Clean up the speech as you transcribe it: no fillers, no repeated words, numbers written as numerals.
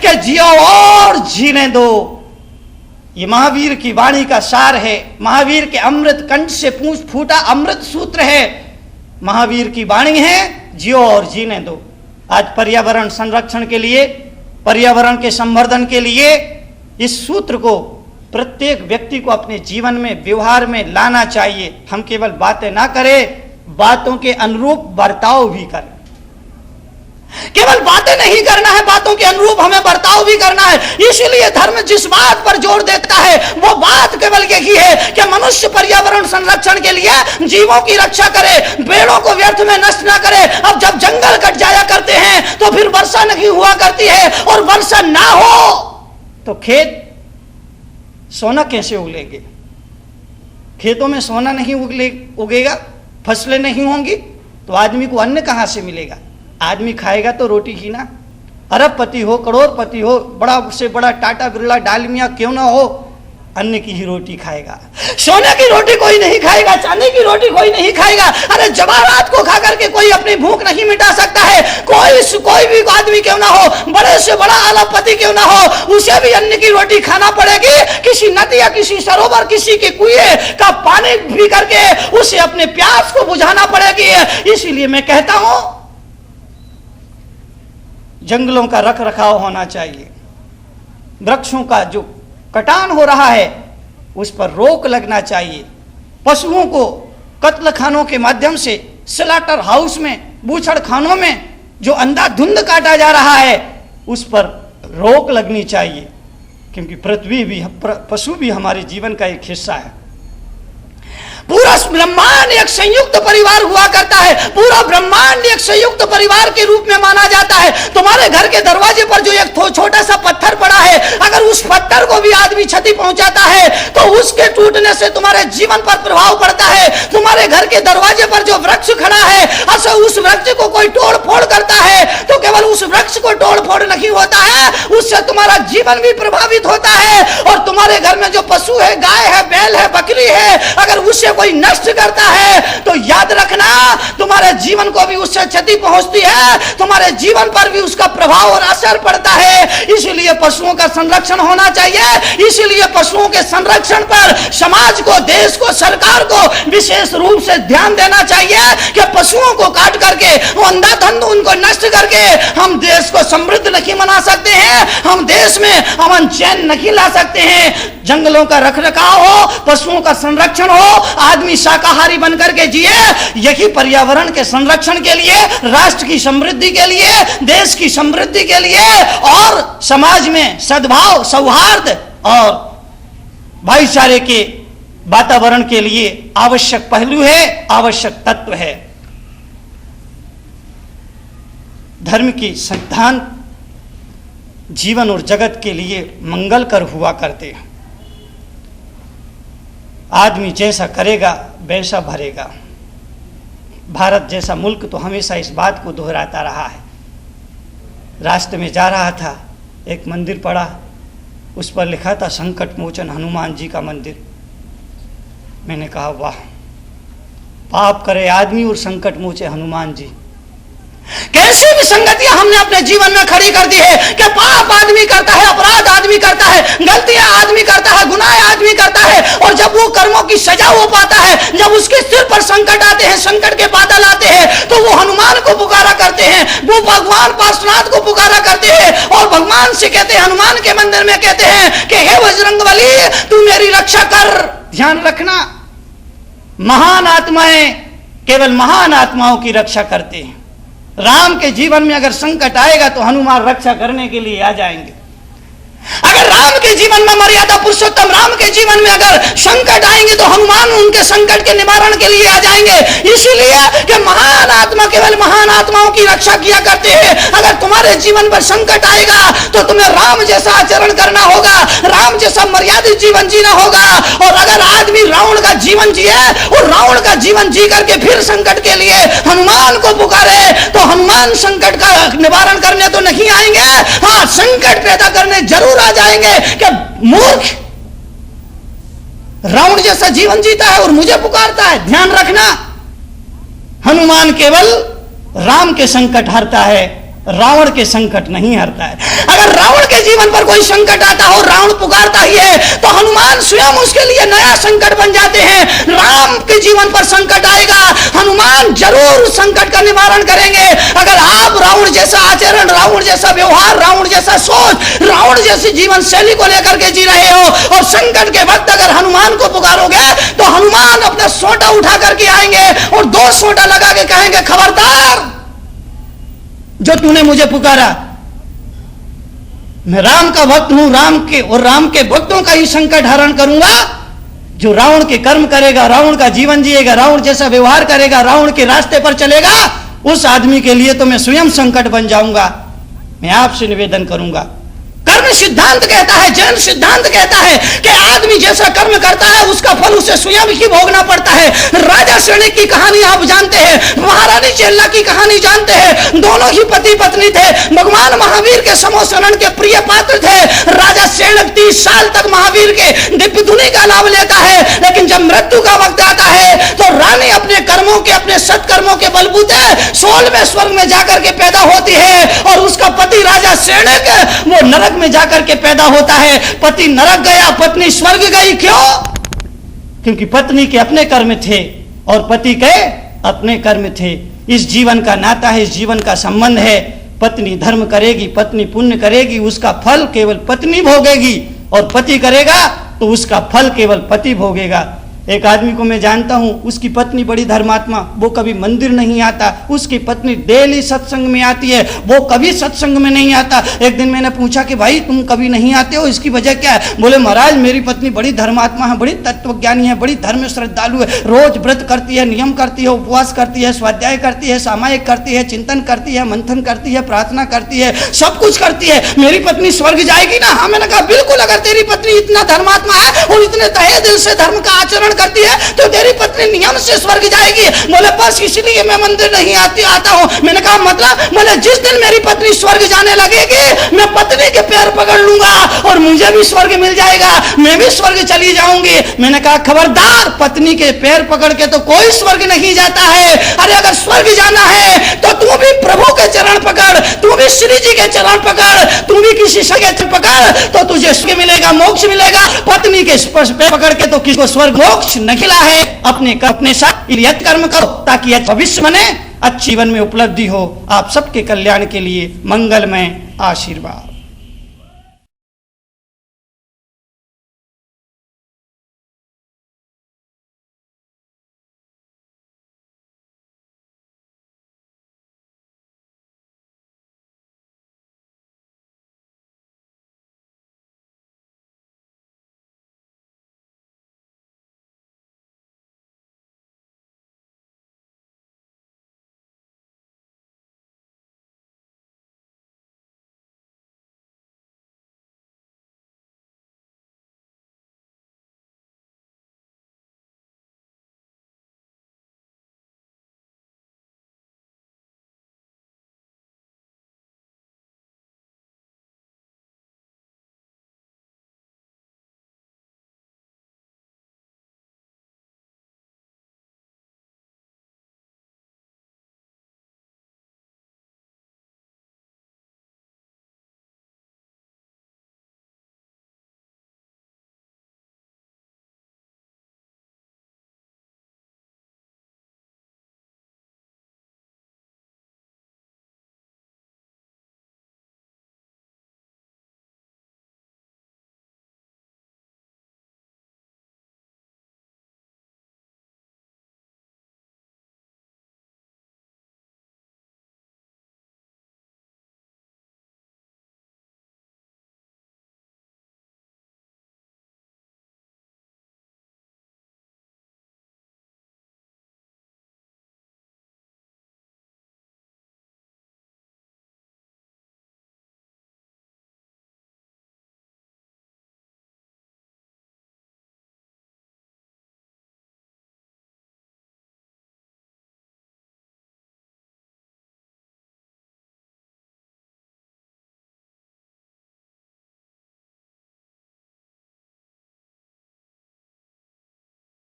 कि जियो और जीने दो। ये महावीर की वाणी का सार है, महावीर के अमृत कंठ से फूटा अमृत सूत्र है, महावीर की वाणी है, जियो और जीने दो। आज पर्यावरण संरक्षण के लिए, पर्यावरण के संवर्धन के लिए इस सूत्र को प्रत्येक व्यक्ति को अपने जीवन में, व्यवहार में लाना चाहिए। हम केवल बातें ना करें, बातों के अनुरूप बर्ताव भी करें। केवल बातें नहीं करना है, बातों के अनुरूप हमें बर्ताव भी करना है। इसीलिए धर्म जिस बात पर जोर देता है वो बात केवल यही है कि मनुष्य पर्यावरण संरक्षण के लिए जीवों की रक्षा करे, पेड़ों को व्यर्थ में नष्ट ना करे। अब जब जंगल कट जाया करते हैं तो फिर वर्षा नहीं हुआ करती है, और वर्षा ना हो तो खेत सोना कैसे उगेंगे? खेतों में सोना नहीं उगेगा, फसलें नहीं होंगी तो आदमी को अन्न कहां से मिलेगा? आदमी खाएगा तो रोटी ही ना। अरबपति हो, करोड़पति हो, बड़ा से बड़ा टाटा बिरला डालमिया क्यों ना हो, अन्न की ही रोटी खाएगा। सोने की रोटी कोई नहीं खाएगा, चांदी की रोटी कोई नहीं खाएगा। अरे जवाहरात को खा करके कोई अपनी भूख नहीं मिटा सकता है। कोई भी आदमी क्यों ना हो, बड़े से बड़ा अरबपति क्यों ना हो, उसे भी अन्न की रोटी खाना पड़ेगी। किसी नदी या किसी सरोवर, किसी के कुएं का पानी पी करके उसे अपने प्यास को बुझाना पड़ेगी। इसीलिए मैं कहता हूं जंगलों का रख रखाव होना चाहिए। वृक्षों का जो कटान हो रहा है उस पर रोक लगना चाहिए। पशुओं को कत्ल खानों के माध्यम से, स्लॉटर हाउस में, बूचड़ खानों में जो अंधाधुंध काटा जा रहा है उस पर रोक लगनी चाहिए, क्योंकि पृथ्वी भी, पशु भी हमारे जीवन का एक हिस्सा है। पूरा ब्रह्मांड एक संयुक्त परिवार हुआ करता है, पूरा ब्रह्मांड एक संयुक्त परिवार के रूप में माना जाता है। तुम्हारे घर के दरवाजे पर जो एक छोटा सा पत्थर पड़ा है, अगर उस पत्थर को भी आदमी क्षति पहुंचाता है तो उसके टूटने से तुम्हारे जीवन पर प्रभाव पड़ता है। तुम्हारे घर के दरवाजे पर जो वृक्ष खड़ा है, अच्छा उस वृक्ष को कोई तोड़ फोड़ करता है तो केवल उस वृक्ष को तोड़ फोड़ नहीं होता है, उससे तुम्हारा जीवन भी प्रभावित होता है। और तुम्हारे घर में जो पशु है, गाय है, बैल है, बकरी है, अगर उससे कोई नष्ट करता है तो याद रखना तुम्हारे जीवन को भी उससे क्षति पहुंचती है, तुम्हारे जीवन पर भी उसका प्रभाव और असर पड़ता है। इसीलिए पशुओं का संरक्षण होना चाहिए। इसीलिए पशुओं के संरक्षण पर समाज को, देश को, सरकार को विशेष रूप से ध्यान देना चाहिए कि पशुओं को काट करके, अंधाधुंध उनको नष्ट करके हम देश को समृद्ध नहीं बना सकते हैं, हम देश में अमन चैन नहीं ला सकते हैं। जंगलों का रखरखाव हो, पशुओं का संरक्षण हो, आदमी शाकाहारी बनकर के जिए, यही पर्यावरण के संरक्षण के लिए, राष्ट्र की समृद्धि के लिए, देश की समृद्धि के लिए और समाज में सद्भाव, सौहार्द और भाईचारे के वातावरण के लिए आवश्यक पहलू है, आवश्यक तत्व है। धर्म की सिद्धांत जीवन और जगत के लिए मंगलकर हुआ करते हैं। आदमी जैसा करेगा वैसा भरेगा। भारत जैसा मुल्क तो हमेशा इस बात को दोहराता रहा है। रास्ते में जा रहा था, एक मंदिर पड़ा, उस पर लिखा था संकट मोचन हनुमान जी का मंदिर। मैंने कहा वाह, पाप करे आदमी और संकट मोचे हनुमान जी। कैसी भी संगतियां हमने अपने जीवन में खड़ी कर दी है कि पाप आदमी करता है, अपराध आदमी करता है, गलतियां आदमी करता है, गुनाह आदमी करता है, और जब वो कर्मों की सजा हो पाता है, जब उसके सिर पर संकट आते हैं, संकट के बादल आते हैं, तो वो हनुमान को पुकारा करते हैं, वो भगवान पार्श्वनाथ को पुकारा करते हैं और भगवान से कहते हैं, हनुमान के मंदिर में कहते हैं कि हे बजरंगबली तू मेरी रक्षा कर। ध्यान रखना, महान आत्माएं केवल महान आत्माओं की रक्षा करते हैं। राम के जीवन में अगर संकट आएगा तो हनुमान रक्षा करने के लिए आ जाएंगे। अगर राम के जीवन में, मर्यादा पुरुषोत्तम राम के जीवन में अगर संकट आएंगे तो हनुमान उनके संकट के निवारण के लिए आ जाएंगे। इसीलिए कि महान आत्मा केवल महान आत्माओं की रक्षा किया करते हैं। अगर तुम्हारे जीवन पर संकट आएगा तो तुम्हें राम जैसा आचरण करना होगा, राम जैसा मर्यादित जीवन जीना होगा। और अगर आदमी रावण का जीवन जिए और रावण का जीवन जी करके फिर संकट के लिए हनुमान को पुकारे तो हनुमान संकट का निवारण करने तो नहीं आएंगे, हाँ संकट पैदा करने जरूर आ जाएंगे कि मूर्ख रावण जैसा जीवन जीता है और मुझे पुकारता है। ध्यान रखना, हनुमान केवल राम के संकट हरता है, रावण के संकट नहीं हरता है। अगर रावण के जीवन पर कोई संकट आता हो, रावण पुकारता ही है, तो हनुमान स्वयं उसके लिए नया संकट बन जाते हैं। राम के जीवन पर संकट आएगा, हनुमान जरूर उस संकट का निवारण करेंगे। अगर आप रावण जैसा आचरण, रावण जैसा व्यवहार, रावण जैसा सोच, रावण जैसी जीवन शैली को लेकर के जी रहे हो और संकट के वक्त अगर हनुमान को पुकारोगे तो हनुमान अपना सोटा उठा करके आएंगे और 2 सोटा लगा के कहेंगे, खबरदार, जो तूने मुझे पुकारा, मैं राम का भक्त हूं, राम के और राम के भक्तों का ही संकट हरण करूंगा। जो रावण के कर्म करेगा, रावण का जीवन जिएगा, रावण जैसा व्यवहार करेगा, रावण के रास्ते पर चलेगा, उस आदमी के लिए तो मैं स्वयं संकट बन जाऊंगा। मैं आपसे निवेदन करूंगा, कर्म सिद्धांत कहता है, जैन सिद्धांत कहता है कि आदमी जैसा कर्म करता है उसका फल उसे स्वयं ही भोगना पड़ता है। राजा सैनिक की कहानी आप जानते हैं, महारानी चेल्ला की कहानी जानते हैं, दोनों ही पति पत्नी थे, भगवान महावीर के समोसरण के प्रिय पात्र थे। राजा सैनिक 30 साल तक महावीर के दिव्य धुनी का लाभ लेता है, लेकिन जब मृत्यु का वक्त आता है तो रानी अपने कर्मों के, अपने सत्कर्मों के बलबूते 16वें स्वर्ग में जाकर के पैदा होती है और उसका पति राजा सैनिक वो नरक में जाकर के पैदा होता है। पति नरक गया, पत्नी स्वर्ग गई। क्यों? क्योंकि पत्नी के अपने कर्म थे और पति के अपने कर्म थे। इस जीवन का नाता है, इस जीवन का संबंध है। पत्नी धर्म करेगी, पत्नी पुण्य करेगी, उसका फल केवल पत्नी भोगेगी, और पति करेगा तो उसका फल केवल पति भोगेगा। एक आदमी को मैं जानता हूं, उसकी पत्नी बड़ी धर्मात्मा, वो कभी मंदिर नहीं आता, उसकी पत्नी डेली सत्संग में आती है, वो कभी सत्संग में नहीं आता। एक दिन मैंने पूछा कि भाई तुम कभी नहीं आते हो, इसकी वजह क्या है? बोले महाराज मेरी पत्नी बड़ी धर्मात्मा है, बड़ी तत्वज्ञानी है, बड़ी धर्म श्रद्धालु है, रोज व्रत करती है, नियम करती है, उपवास करती है, स्वाध्याय करती है, सामायिक करती है, चिंतन करती है, मंथन करती है, प्रार्थना करती है, सब कुछ करती है। मेरी पत्नी स्वर्ग जाएगी ना? हाँ। मैंने कहा बिल्कुल, अगर तेरी पत्नी इतना धर्मात्मा है और इतने तहे दिल से धर्म का आचरण करती है तो तेरी पत्नी नियम से स्वर्ग जाएगी। बोले बस इसलिए मैं मंदिर नहीं आता हूं। मैंने कहा मतलब? बोले जिस दिन मेरी पत्नी स्वर्ग जाने लगेगी मैं पत्नी के पैर पकड़ लूंगा और मुझे भी स्वर्ग मिल जाएगा, मैं भी स्वर्ग चली जाऊंगी। मैंने कहा खबरदार, पत्नी के पैर पकड़ के तो कोई स्वर्ग नहीं जाता है। अरे अगर स्वर्ग जाना है तो तू भी प्रभु के चरण पकड़, तू भी श्री जी के चरण पकड़, तू भी किसी से पकड़ तो तुझे स्वर्ग मिलेगा, मोक्ष मिलेगा। पत्नी के स्पर्श पे पकड़ के तो किसी को स्वर्ग मोक्ष नहीं मिला है। अपने साथ यज्ञ कर्म करो ताकि भविष्य बने, अच्छी जीवन में उपलब्धि हो। आप सबके कल्याण के लिए मंगलमय आशीर्वाद।